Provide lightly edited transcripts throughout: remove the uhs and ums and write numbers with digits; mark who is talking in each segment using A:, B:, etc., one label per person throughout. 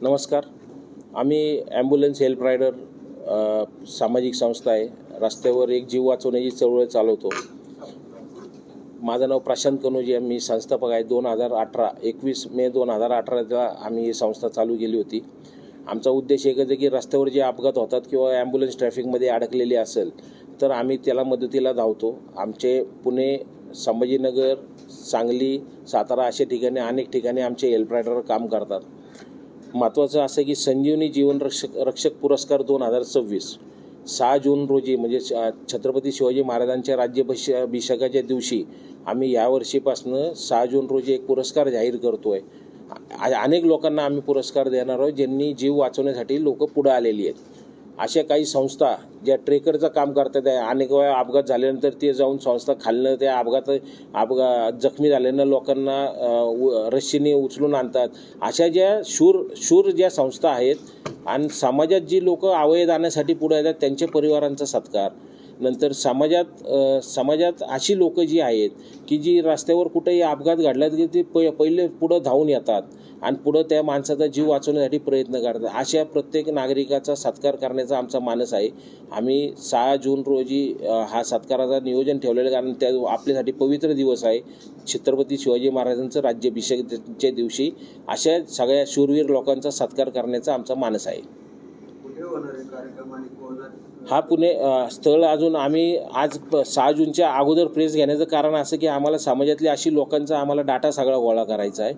A: नमस्कार. आम्ही ambulance help rider सामाजिक संस्था आहे. रस्त्यावर एक जीव वाचवण्याची चळवळ चालवतो. माझं नाव प्रशांत कनोजिया, मी संस्थापक आहे. 21 मे 2018ला आम्ही ही संस्था चालू केली होती. आमचा उद्देश एकच आहे की रस्त्यावर जे अपघात होतात किंवा ॲम्ब्युलन्स ट्रॅफिकमध्ये अडकलेली असेल तर आम्ही त्याला मदतीला धावतो. आमचे पुणे, संभाजीनगर, सांगली, सातारा अशा ठिकाणी अनेक ठिकाणी आमचे हेल्प रायडर काम करतात. महत्त्वाचं असं की संजीवनी जीवन रक्षक पुरस्कार 2026 6 जून रोजी म्हणजे छत्रपती शिवाजी महाराजांच्या राज्याभिषेकाच्या दिवशी आम्ही यावर्षीपासून 6 जून रोजी एक पुरस्कार जाहीर करतो आहे. अनेक लोकांना आम्ही पुरस्कार देणार आहोत ज्यांनी जीव वाचवण्यासाठी लोक पुढे आलेली आहेत. अशा काही संस्था ज्या ट्रेकरचं काम करतात आहे, अनेक वेळा अपघात झाल्यानंतर ते जाऊन संस्था खालनं त्या अपघात जखमी झालेल्या लोकांना रस्सीने उचलून आणतात. अशा ज्या शूर ज्या संस्था आहेत आणि समाजात जी लोक अवयदानासाठी पुढे येतात त्यांच्या परिवारांचा सत्कार, नंतर समाजात अशी लोक जी आहेत की जी रस्त्यावर कुठेही अपघात घडला की ते पहिले पुढं धावून येतात आणि पुढं त्या माणसाचा जीव वाचवण्यासाठी प्रयत्न करतात. अशा प्रत्येक नागरिकाचा सत्कार करण्याचा आमचा मानस आहे. आम्ही 6 जून रोजी हा सत्काराचा नियोजन ठेवलेलं, कारण त्या आपल्यासाठी पवित्र दिवस आहे. छत्रपती शिवाजी महाराजांचं राज्याभिषेकाच्या दिवशी अशा सगळ्या शूरवीर लोकांचा सत्कार करण्याचा आमचा मानस आहे. हा पुणे स्थळ अजून आम्ही आज 6 जूनच्या अगोदर प्रेस घेण्याचं कारण असं की आम्हाला समाजातली अशी लोकांचा आम्हाला डाटा सगळा गोळा करायचा आहे.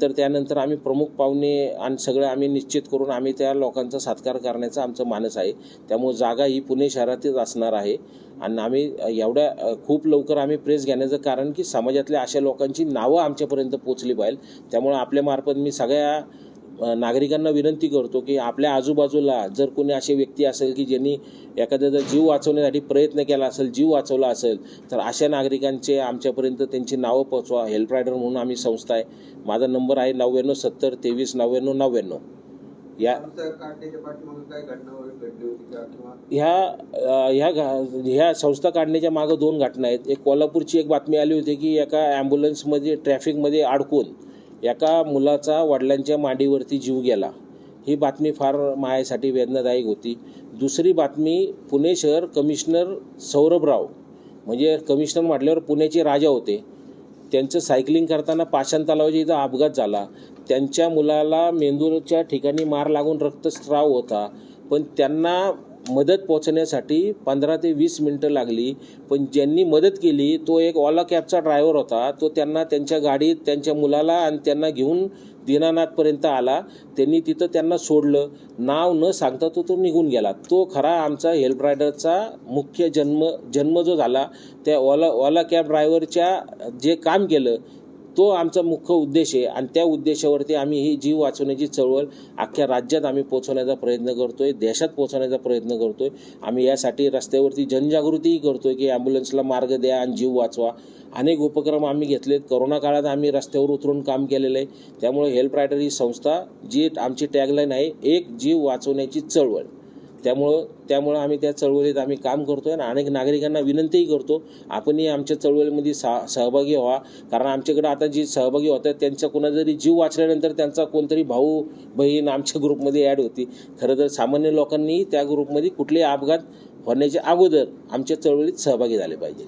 A: त्यानंतर आम्ही प्रमुख पाहुणे आणि सगळं आम्ही निश्चित करून आम्ही त्या लोकांचा सत्कार करण्याचं आमचं मानस आहे. त्यामुळे जागा ही पुणे शहरातच असणार आहे आणि आम्ही खूप लवकर आम्ही प्रेस घेण्याचं कारण की समाजातल्या अशा लोकांची नावं आमच्यापर्यंत पोचली पाहिजे. त्यामुळे आपल्यामार्फत मी सगळ्या नागरिकांना विनंती करतो की आपल्या आजूबाजूला जर कोणी असे व्यक्ती असेल की ज्यांनी एखाद्याचा जीव वाचवण्यासाठी प्रयत्न केला असेल, जीव वाचवला असेल, तर अशा नागरिकांचे आमच्यापर्यंत त्यांची नावं पोचवा. हेल्प रायडर म्हणून आम्ही संस्था आहे. माझा नंबर आहे 99 70 23 99 99. ह्या संस्था काढण्याच्या मागं 2 घटना आहेत. एक कोल्हापूरची एक बातमी आली होती की एका ॲम्ब्युलन्समध्ये ट्रॅफिकमध्ये अडकून एका मुलाचा वडिलांच्या मांडीवरती जीव गेला. ही बातमी फार माझ्यासाठी वेदनादायक होती. दुसरी बातमी, पुणे शहर कमिशनर सौरभराव, म्हणजे कमिशनर म्हटल्यावर पुण्याचे राजा होते, त्यांचं सायकलिंग करताना पाषाण तलावाच्या इथं अपघात झाला. त्यांच्या मुलाला मेंदूच्या ठिकाणी मार लागून रक्तस्राव होता, पण त्यांना मदत पोचण्यासाठी 15 ते 20 मिनटं लागली. पण ज्यांनी मदत केली तो एक ओला कॅबचा ड्रायव्हर होता. तो त्यांच्या गाडीत त्यांच्या मुलाला आणि त्यांना घेऊन दीनानाथपर्यंत आला. त्यांनी तिथं त्यांना सोडलं. नाव न सांगता तो निघून गेला. तो खरा आमचा हेल्प रायडरचा मुख्य जन्म जो झाला त्या ओला कॅब ड्रायव्हरच्या जे काम केलं तो आमचा मुख्य उद्देश आहे. आणि त्या उद्देशावरती आम्ही ही जीव वाचवण्याची चळवळ अख्ख्या राज्यात आम्ही पोचवण्याचा प्रयत्न करतोय, देशात पोचवण्याचा प्रयत्न करतोय. आम्ही यासाठी रस्त्यावरती जनजागृतीही करतोय की ॲम्ब्युलन्सला मार्ग द्या आणि जीव वाचवा. अनेक उपक्रम आम्ही घेतलेत. कोरोना काळात आम्ही रस्त्यावर उतरून काम केलेलं आहे. त्यामुळे हेल्प रायडर ही संस्था, जी आमची टॅगलाईन आहे, एक जीव वाचवण्याची चळवळ. त्यामुळं आम्ही त्या चळवळीत आम्ही काम करतोय आणि अनेक नागरिकांना विनंतीही करतो आपणही आमच्या चळवळीमध्ये सहभागी व्हा. कारण आमच्याकडे आता जी सहभागी होतात त्यांचा कोणा जरी जीव वाचल्यानंतर त्यांचा कोणतरी भाऊ बहीण आमच्या ग्रुपमध्ये ॲड होती. खरं तर सामान्य लोकांनी त्या ग्रुपमध्ये कुठलेही अपघात होण्याच्या अगोदर आमच्या चळवळीत सहभागी झाले पाहिजे.